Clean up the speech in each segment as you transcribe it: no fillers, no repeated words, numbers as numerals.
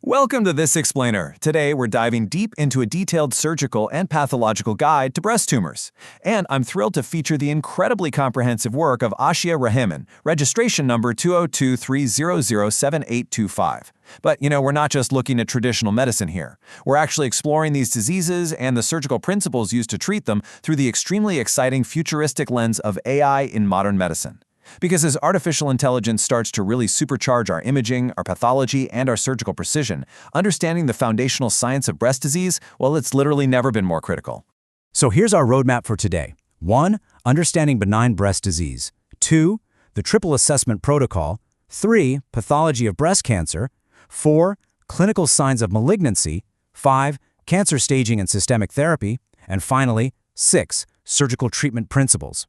Welcome to This Explainer. Today, we're diving deep into a detailed surgical and pathological guide to breast tumors. And I'm thrilled to feature the incredibly comprehensive work of Ashia Rahiman, registration number 202-300-7825. But, we're not just looking at traditional medicine here. We're actually exploring these diseases and the surgical principles used to treat them through the extremely exciting futuristic lens of AI in modern medicine. Because as artificial intelligence starts to really supercharge our imaging, our pathology, and our surgical precision, understanding the foundational science of breast disease, well, it's literally never been more critical. So here's our roadmap for today. 1. Understanding benign breast disease. 2. The triple assessment protocol. 3. Pathology of breast cancer. 4. Clinical signs of malignancy. 5. Cancer staging and systemic therapy. And finally, 6. Surgical treatment principles.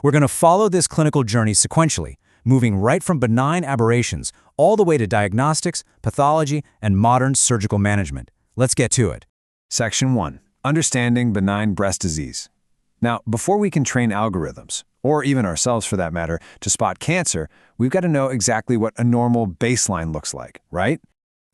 We're going to follow this clinical journey sequentially, moving right from benign aberrations all the way to diagnostics, pathology, and modern surgical management. Let's get to it. Section 1. Understanding benign breast disease. Now, before we can train algorithms, or even ourselves for that matter, to spot cancer, we've got to know exactly what a normal baseline looks like, right?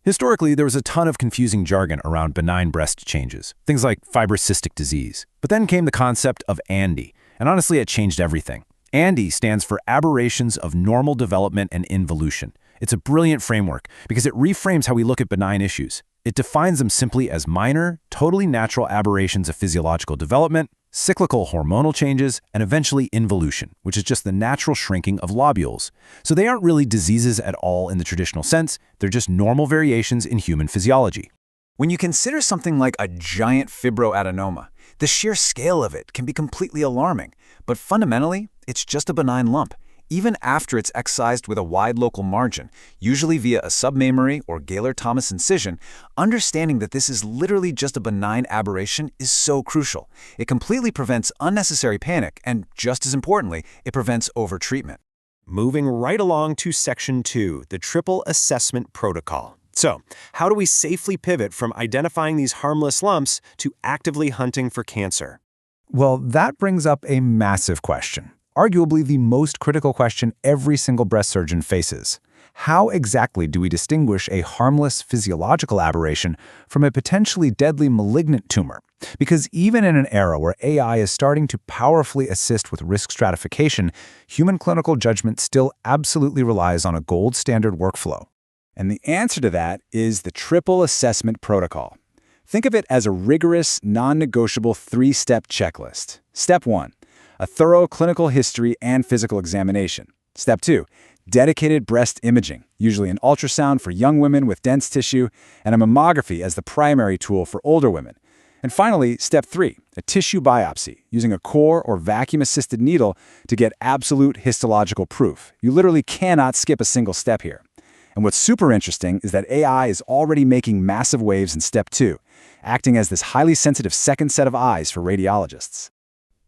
Historically, there was a ton of confusing jargon around benign breast changes, things like fibrocystic disease. But then came the concept of ANDI. And honestly, it changed everything. ANDI stands for Aberrations of Normal Development and Involution. It's a brilliant framework because it reframes how we look at benign issues. It defines them simply as minor, totally natural aberrations of physiological development, cyclical hormonal changes, and eventually involution, which is just the natural shrinking of lobules. So they aren't really diseases at all in the traditional sense, they're just normal variations in human physiology. When you consider something like a giant fibroadenoma, the sheer scale of it can be completely alarming, but fundamentally, it's just a benign lump, even after it's excised with a wide local margin, usually via a submammary or Gaylor-Thomas incision. Understanding that this is literally just a benign aberration is so crucial. It completely prevents unnecessary panic, and just as importantly, it prevents overtreatment. Moving right along to Section 2, the Triple Assessment Protocol. So, how do we safely pivot from identifying these harmless lumps to actively hunting for cancer? Well, that brings up a massive question, arguably the most critical question every single breast surgeon faces. How exactly do we distinguish a harmless physiological aberration from a potentially deadly malignant tumor? Because even in an era where AI is starting to powerfully assist with risk stratification, human clinical judgment still absolutely relies on a gold standard workflow. And the answer to that is the Triple Assessment Protocol. Think of it as a rigorous, non-negotiable three-step checklist. Step 1, a thorough clinical history and physical examination. Step 2, dedicated breast imaging, usually an ultrasound for young women with dense tissue, and a mammography as the primary tool for older women. And finally, Step 3, a tissue biopsy, using a core or vacuum-assisted needle to get absolute histological proof. You literally cannot skip a single step here. And what's super interesting is that AI is already making massive waves in Step 2, acting as this highly sensitive second set of eyes for radiologists.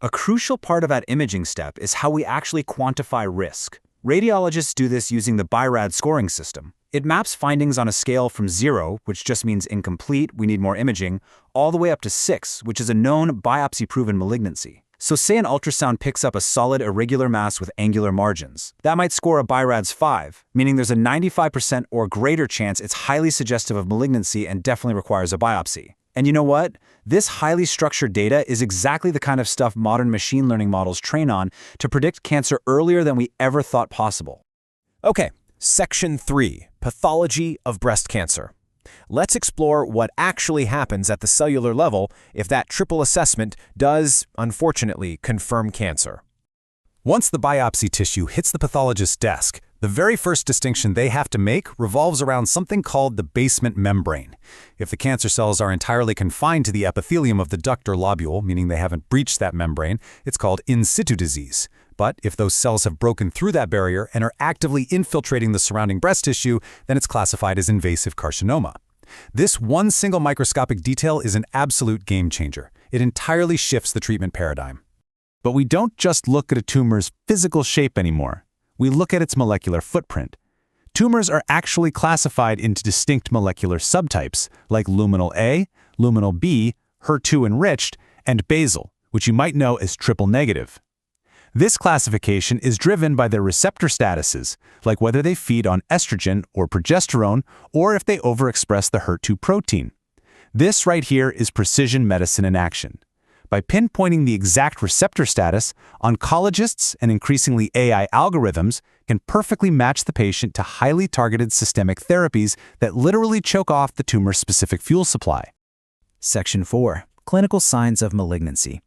A crucial part of that imaging step is how we actually quantify risk. Radiologists do this using the BI-RAD scoring system. It maps findings on a scale from 0, which just means incomplete, we need more imaging, all the way up to 6, which is a known biopsy-proven malignancy. So say an ultrasound picks up a solid irregular mass with angular margins. That might score a BI-RADS 5, meaning there's a 95% or greater chance it's highly suggestive of malignancy and definitely requires a biopsy. And you know what? This highly structured data is exactly the kind of stuff modern machine learning models train on to predict cancer earlier than we ever thought possible. Okay, Section 3, Pathology of Breast Cancer. Let's explore what actually happens at the cellular level if that triple assessment does, unfortunately, confirm cancer. Once the biopsy tissue hits the pathologist's desk, the very first distinction they have to make revolves around something called the basement membrane. If the cancer cells are entirely confined to the epithelium of the duct or lobule, meaning they haven't breached that membrane, it's called in situ disease. But if those cells have broken through that barrier and are actively infiltrating the surrounding breast tissue, then it's classified as invasive carcinoma. This one single microscopic detail is an absolute game changer. It entirely shifts the treatment paradigm. But we don't just look at a tumor's physical shape anymore. We look at its molecular footprint. Tumors are actually classified into distinct molecular subtypes, like luminal A, luminal B, HER2 enriched, and basal, which you might know as triple negative. This classification is driven by their receptor statuses, like whether they feed on estrogen or progesterone, or if they overexpress the HER2 protein. This right here is precision medicine in action. By pinpointing the exact receptor status, oncologists and increasingly AI algorithms can perfectly match the patient to highly targeted systemic therapies that literally choke off the tumor's specific fuel supply. Section 4. Clinical signs of malignancy.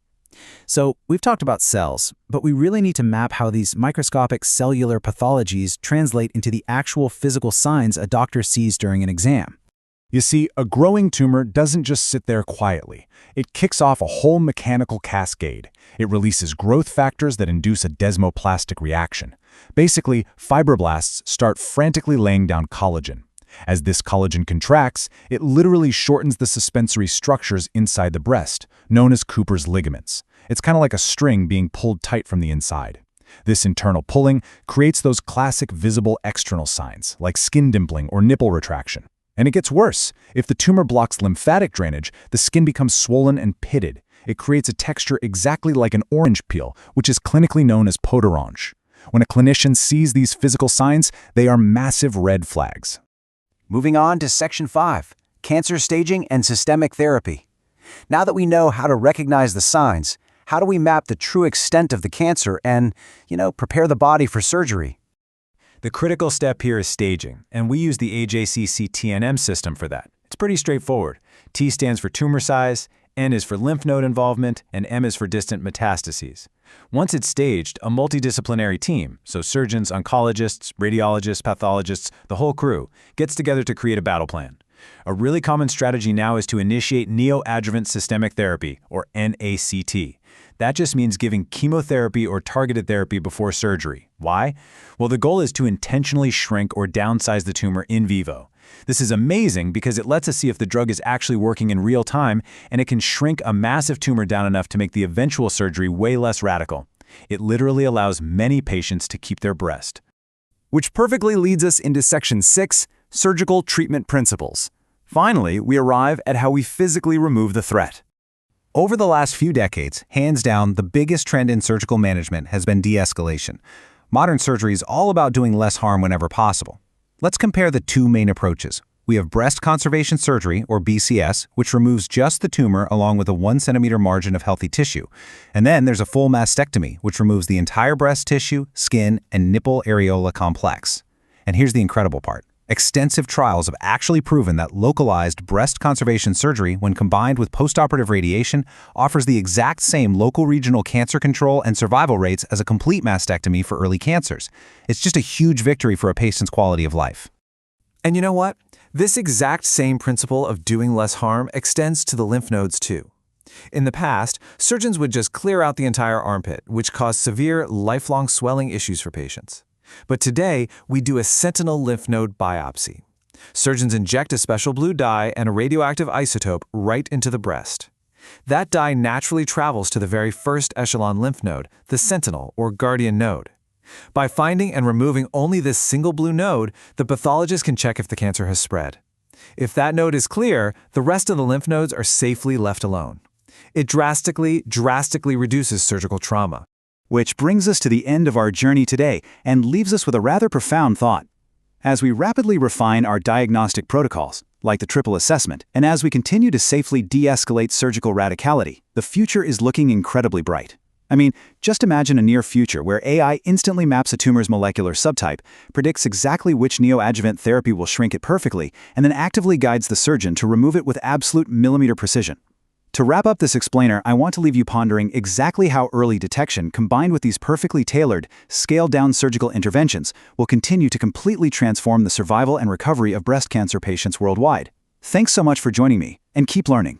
So, we've talked about cells, but we really need to map how these microscopic cellular pathologies translate into the actual physical signs a doctor sees during an exam. You see, a growing tumor doesn't just sit there quietly. It kicks off a whole mechanical cascade. It releases growth factors that induce a desmoplastic reaction. Basically, fibroblasts start frantically laying down collagen. As this collagen contracts, it literally shortens the suspensory structures inside the breast, known as Cooper's ligaments. It's kind of like a string being pulled tight from the inside. This internal pulling creates those classic visible external signs, like skin dimpling or nipple retraction. And it gets worse. If the tumor blocks lymphatic drainage, the skin becomes swollen and pitted. It creates a texture exactly like an orange peel, which is clinically known as peau d'orange. When a clinician sees these physical signs, they are massive red flags. Moving on to Section 5, Cancer Staging and Systemic Therapy. Now that we know how to recognize the signs, how do we map the true extent of the cancer and, prepare the body for surgery? The critical step here is staging, and we use the AJCC-TNM system for that. It's pretty straightforward. T stands for tumor size, N is for lymph node involvement, and M is for distant metastases. Once it's staged, a multidisciplinary team, so surgeons, oncologists, radiologists, pathologists, the whole crew, gets together to create a battle plan. A really common strategy now is to initiate neoadjuvant systemic therapy, or NACT. That just means giving chemotherapy or targeted therapy before surgery. Why? Well, the goal is to intentionally shrink or downsize the tumor in vivo. This is amazing because it lets us see if the drug is actually working in real time, and it can shrink a massive tumor down enough to make the eventual surgery way less radical. It literally allows many patients to keep their breast. Which perfectly leads us into Section 6, Surgical Treatment Principles. Finally, we arrive at how we physically remove the threat. Over the last few decades, hands down, the biggest trend in surgical management has been de-escalation. Modern surgery is all about doing less harm whenever possible. Let's compare the two main approaches. We have breast conservation surgery, or BCS, which removes just the tumor along with a 1 centimeter margin of healthy tissue. And then there's a full mastectomy, which removes the entire breast tissue, skin, and nipple areola complex. And here's the incredible part. Extensive trials have actually proven that localized breast conservation surgery, when combined with postoperative radiation, offers the exact same local regional cancer control and survival rates as a complete mastectomy for early cancers. It's just a huge victory for a patient's quality of life. And you know what? This exact same principle of doing less harm extends to the lymph nodes too. In the past, surgeons would just clear out the entire armpit, which caused severe, lifelong swelling issues for patients. But today, we do a sentinel lymph node biopsy. Surgeons inject a special blue dye and a radioactive isotope right into the breast. That dye naturally travels to the very first echelon lymph node, the sentinel or guardian node. By finding and removing only this single blue node, the pathologist can check if the cancer has spread. If that node is clear, the rest of the lymph nodes are safely left alone. It drastically reduces surgical trauma. Which brings us to the end of our journey today and leaves us with a rather profound thought. As we rapidly refine our diagnostic protocols, like the triple assessment, and as we continue to safely de-escalate surgical radicality, the future is looking incredibly bright. I mean, just imagine a near future where AI instantly maps a tumor's molecular subtype, predicts exactly which neoadjuvant therapy will shrink it perfectly, and then actively guides the surgeon to remove it with absolute millimeter precision. To wrap up this explainer, I want to leave you pondering exactly how early detection, combined with these perfectly tailored, scaled-down surgical interventions, will continue to completely transform the survival and recovery of breast cancer patients worldwide. Thanks so much for joining me, and keep learning.